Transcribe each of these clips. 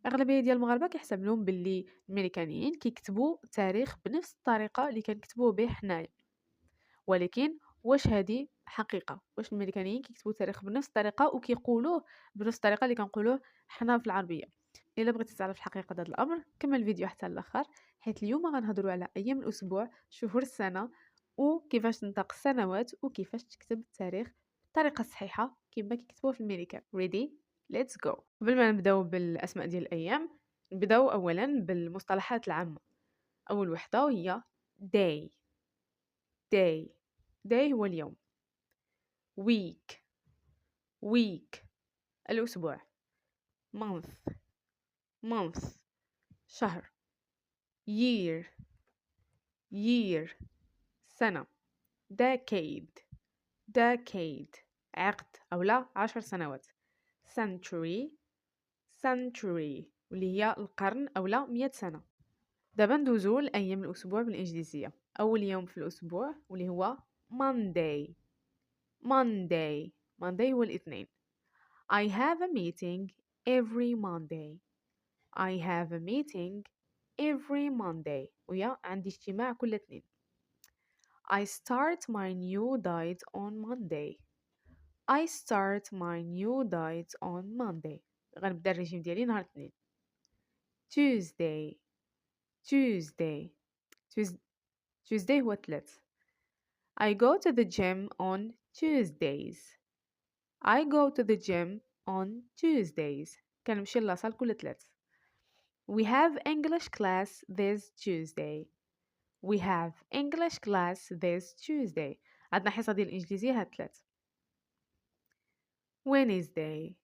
اغلبيه ديال المغاربه كيحسب لهم باللي الميريكانيين كيكتبوا التاريخ بنفس الطريقه اللي كنكتبوه به حنايا، ولكن واش هذه حقيقه؟ واش الميريكانيين كيكتبوا التاريخ بنفس الطريقه وكيقولوه بنفس الطريقه اللي كنقولوه حنا في العربيه؟ الا بغيتي تعرف الحقيقه هذا الامر كمل الفيديو حتى الاخر، حيت اليوم غنهضروا على ايام الاسبوع، شهور السنه، وكيفاش تنطق السنوات، وكيفاش تكتب التاريخ بالطريقه الصحيحه كما كيكتبوه في الميريكان. ريدي؟ ليتس جو. قبل ما نبداو بالاسماء ديال الايام، نبداو اولا بالمصطلحات العامه. اول وحده وهي day. day day هو اليوم. week. week الاسبوع. month. month شهر. year. year سنة. decade. decade عقد أو لا 10 سنوات. century. century واللي هي القرن أو لا 100 سنة. دابا ندوزو لأيام الأسبوع بالإنجليزية. أول يوم في الأسبوع واللي هو Monday. Monday. Monday هو الاثنين. I have a meeting every Monday. I have a meeting every Monday. ويا عندي اجتماع كل اثنين. I start my new diet on Monday. I start my new diet on Monday. غنبدا الريجيم ديالي نهار الاثنين. Tuesday. Tuesday. Tuesday هو الثلاث. I go to the gym on Tuesdays. I go to the gym on Tuesdays. كنمشي للاصال كل ثلاث. We have English class this Tuesday. We have English class this Tuesday. عندنا حصة ديال الإنجليزية هاد الثلاث. Wednesday.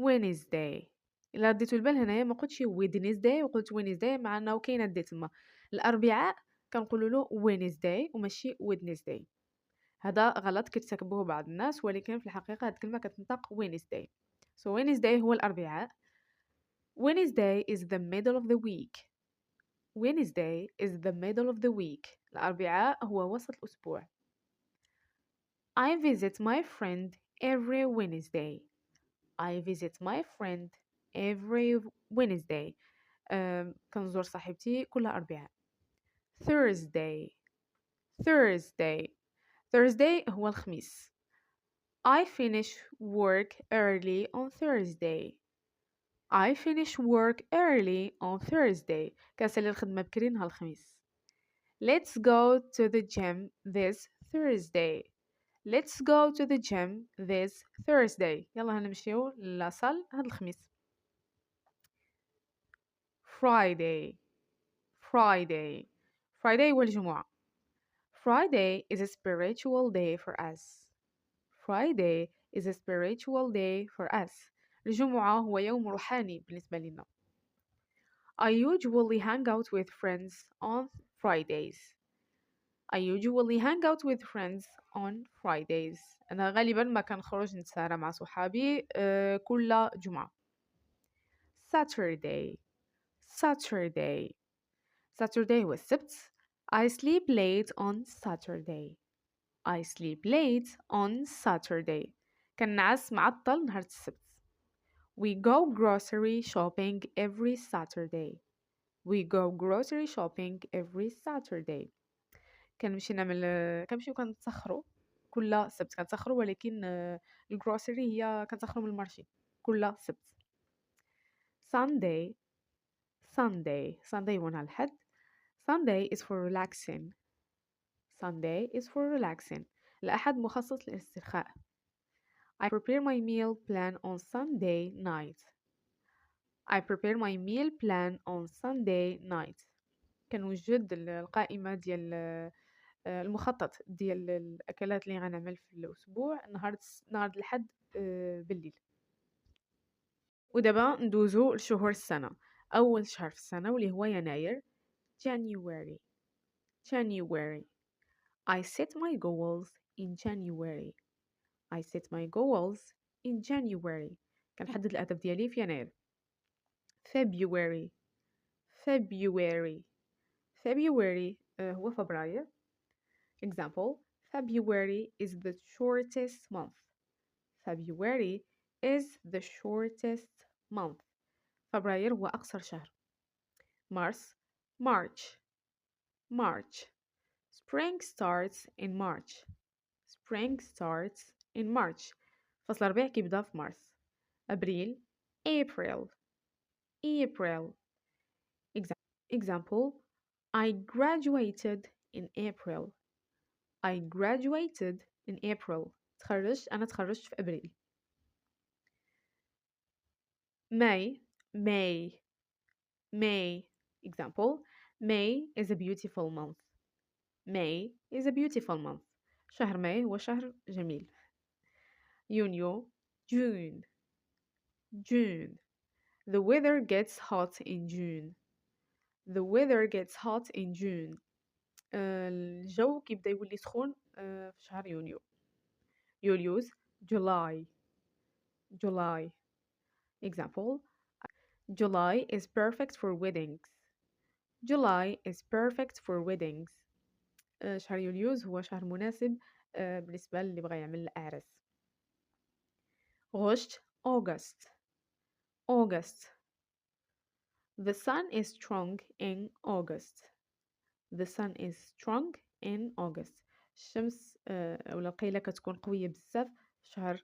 Wednesday. إلا رديتو البال هنايا ما قلتش Wednesday وقلت Wednesday مع أنه كاينة دي تما. الأربعاء كنقولوا له Wednesday وماشي Wednesday. هذا غلط كيرتكبوه بعض الناس، ولكن في الحقيقة هاد الكلمة كتنطق Wednesday. So Wednesday هو الأربعاء. Wednesday is the middle of the week. Wednesday is the middle of the week. الأربعاء هو وسط الأسبوع. I visit my friend every Wednesday. I visit my friend every Wednesday. كنزور صاحبتي كل أربعاء. Thursday. Thursday. Thursday هو الخميس. I finish work early on Thursday. I finish work early on Thursday. كنسالي الخدمة بكري نهار الخميس. Let's go to the gym this Thursday. Let's go to the gym this Thursday. يلا هنمشيو لاصال هاد الخميس. Friday. Friday. Friday هو الجمعة. Friday is a spiritual day for us. Friday is a spiritual day for us. الجمعة هو يوم روحاني بالنسبة لنا. I usually hang out with friends on Fridays. I usually hang out with friends on Fridays. أنا غالبا ما كنخرج نتسارى مع صحابي كل جمعة. Saturday. Saturday. Saturday هو السبت. I sleep late on Saturday. I sleep late on Saturday. كنعس معطل نهار السبت. We go grocery shopping every Saturday. We go grocery shopping every Saturday. كنمشيو كنتسخروا كل سبت كنتسخروا، ولكن الجروسري هي كنتسخروا من المارشي كل سبت. Sunday. Sunday. Sunday هو نهار الحد. Sunday is for relaxing. Sunday is for relaxing. الأحد مخصص للاسترخاء. I prepare my meal plan on Sunday night. I prepare my meal plan on Sunday night. كنوجد القائمة ديال المخطط ديال الأكلات اللي غنعمل في الأسبوع نهار الأحد بالليل. ودابا ندوزو لشهور السنة. أول شهر في السنة واللي هو يناير. January. January. I set my goals in January. I set my goals in January. كنحدد الأهداف ديالي في يناير. February. February. February هو فبراير. Example, February is the shortest month. February is the shortest month. فبراير هو أقصر شهر. مارس March March. Spring starts in March. Spring starts in March. فصل الربيع كيبدا في مارس. أبريل April April. Example I graduated in April. I graduated in April. أنا تخرجت في أبريل. May May. Example May is a beautiful month. May is a beautiful month. شهر ماي هو شهر جميل. يونيو June June. The weather gets hot in June. The weather gets hot in June. الجو كيبدا يولي سخون في شهر يونيو. يوليوز July July. Example July is perfect for weddings. July is perfect for weddings. شهر يوليوز هو شهر مناسب بالنسبة للي بغى يعمل الأعراس. غشت August August. The sun is strong in August. The sun is strong in August. الشمس ولا القيلة كتكون قوية بزاف في شهر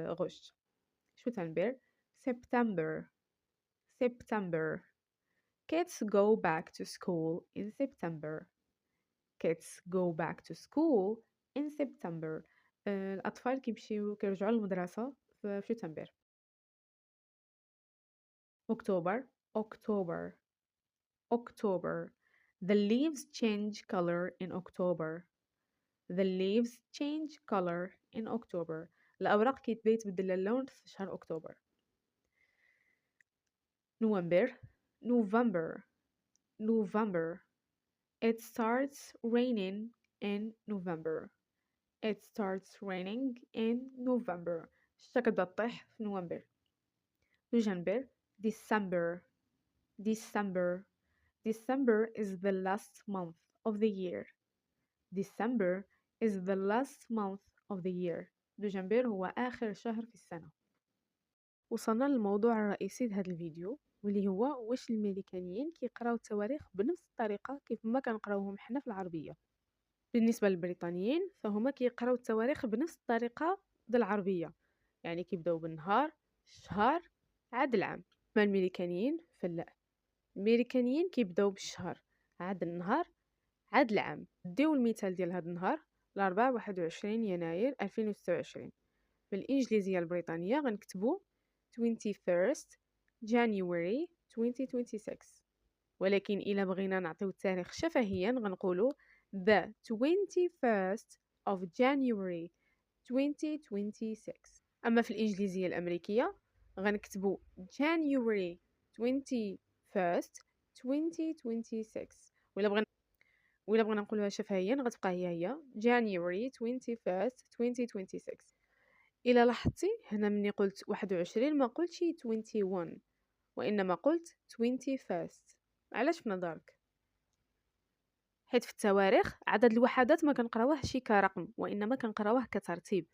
غشت. شتنبر September September. Kids go back to school in September. Kids go back to school in September. الأطفال كيرجعوا للمدرسة في شتنبر. أكتوبر October October. The leaves change color in October. The leaves change color in October. الأوراق كتبدا يتبدل اللون في شهر أكتوبر. نوفمبر November November. It starts raining in November. It starts raining in November. الشتا كتبدا تطيح في نوفمبر. دجنبر December December. December is the last month of the year. December is the last month of the year. دجنبر هو آخر شهر في السنة. وصلنا للموضوع الرئيسي لهذا الفيديو واللي هو واش الامريكانيين كيقراو التواريخ بنفس الطريقة كيف ما كنقراوهم حنا في العربية. بالنسبة للبريطانيين فهما كيقراو التواريخ بنفس الطريقة ديال العربية، يعني كيبداو بالنهار الشهر عاد العام. ما الامريكانيين فلا، الامريكانيين كيبداو بالشهر عاد النهار عاد العام. ديو المثال ديال هذا النهار الأربعاء 21 يناير 2026. بالإنجليزية البريطانية غنكتبو 21st January 2026. ولكن إلا بغينا نعطيو التاريخ شفهيا غنقولو the 21st of January 2026. أما في الإنجليزية الأمريكية غنكتبو January 21st 2026. وإلا بغينا نقولوها شفهيا غتبقى هي January 21st 2026. إلا لاحظتي هنا مني قلت 21 ما قلتش 21 وإنما قلت 21st. علاش في نظرك؟ حيت في التواريخ عدد الوحدات ما كنقراوهش كرقم وإنما كنقراوه كترتيب.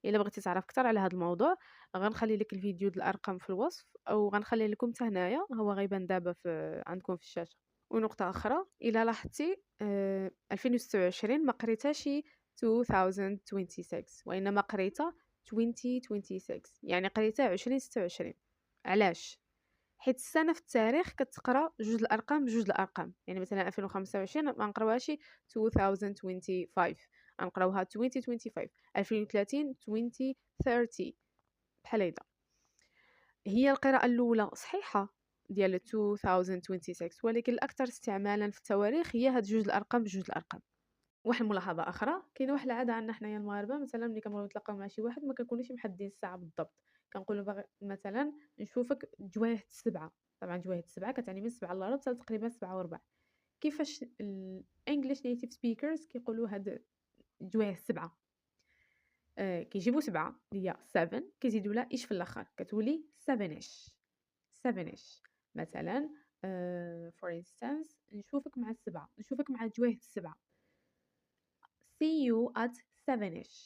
إلا بغيتي تعرف أكثر على هذا الموضوع غنخلي لك الفيديو ديال الأرقام في الوصف أو غنخلي لكم حتى هنايا هو غيبان دابا عندكم في الشاشة. ونقطة أخرى إلا لاحظتي 2026 ما قريتهاش 2026 وإنما قريتها 2026 يعني قريتها 2026. علاش؟ حيت السنة في التاريخ كتقرا جوج الأرقام بجوج الأرقام، يعني مثلا 2025 ما نقراوهاش 2025 غنقراوها 2025. 2030 2030 بحال هيدا. هي القراءة الأولى صحيحة ديال 2026 ولكن الأكثر استعمالا في التواريخ هي هاد جوج الأرقام بجوج الأرقام. واحد الملاحظة أخرى، كاينه واحد العادة عندنا حنايا المغاربة مثلا ملي كنبغيو نتلاقاو مع شي واحد ما كنكونوش محددين الساعة بالضبط، كنقولوا مثلا نشوفك جوايه 7. طبعا جوايه 7 كتعني من 7 الا ربع حتى تقريبا 7 وربع. كيفاش الانجليش نيتيف سبيكرز كيقولوا هاد جوايه 7؟ كيجيبوا 7 اللي هي 7 كيزيدوا لها ايش في الاخر كتولي 7ish 7ish. مثلا for instance نشوفك مع 7 نشوفك مع جوايه 7. See you at 7ish.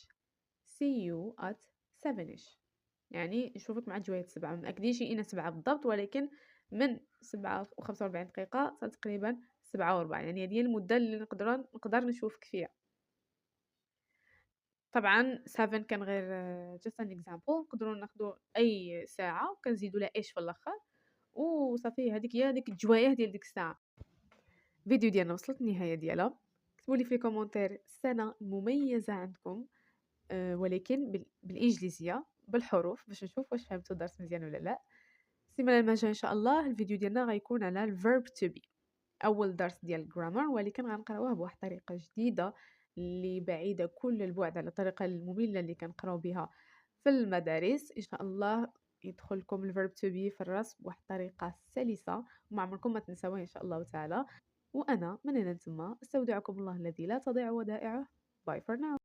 See you at 7ish. يعني نشوفك مع جواية 7، ما نأكديش أنا 7 بالضبط، ولكن من 7:45 دقيقة حتى تقريبًا 7:04، يعني هذه هي المدة اللي نقدر نشوفك فيها. طبعًا 7 كان غير just an example، نقدروا ناخدوا أي ساعة وكنزيدوا لها إيش في الآخر، وصافي هذيك الجواية ديال ديك الساعة. الفيديو ديالنا وصلت النهاية ديالها، اكتبوا لي في الكومنتير السنة المميزة عندكم، ولكن بالإنجليزية بالحروف باش نشوف واش فهمتوا الدرس مزيان والّا لأ. السيمانة الماجية إن شاء الله الفيديو ديالنا غيكون على الverb to be، أول درس ديال الgrammar، ولكن غنقراوه بواحد الطريقة جديدة اللي بعيدة كل البعد على الطريقة المملة اللي كنقراو بها في المدارس. إن شاء الله يدخل لكم الverb to be في الراس بواحد الطريقة سلسة وما عمركم ما تنساوه إن شاء الله تعالى. وأنا من هنا لتما أستودعكم الله الذي لا تضيع ودائعه. Bye for now.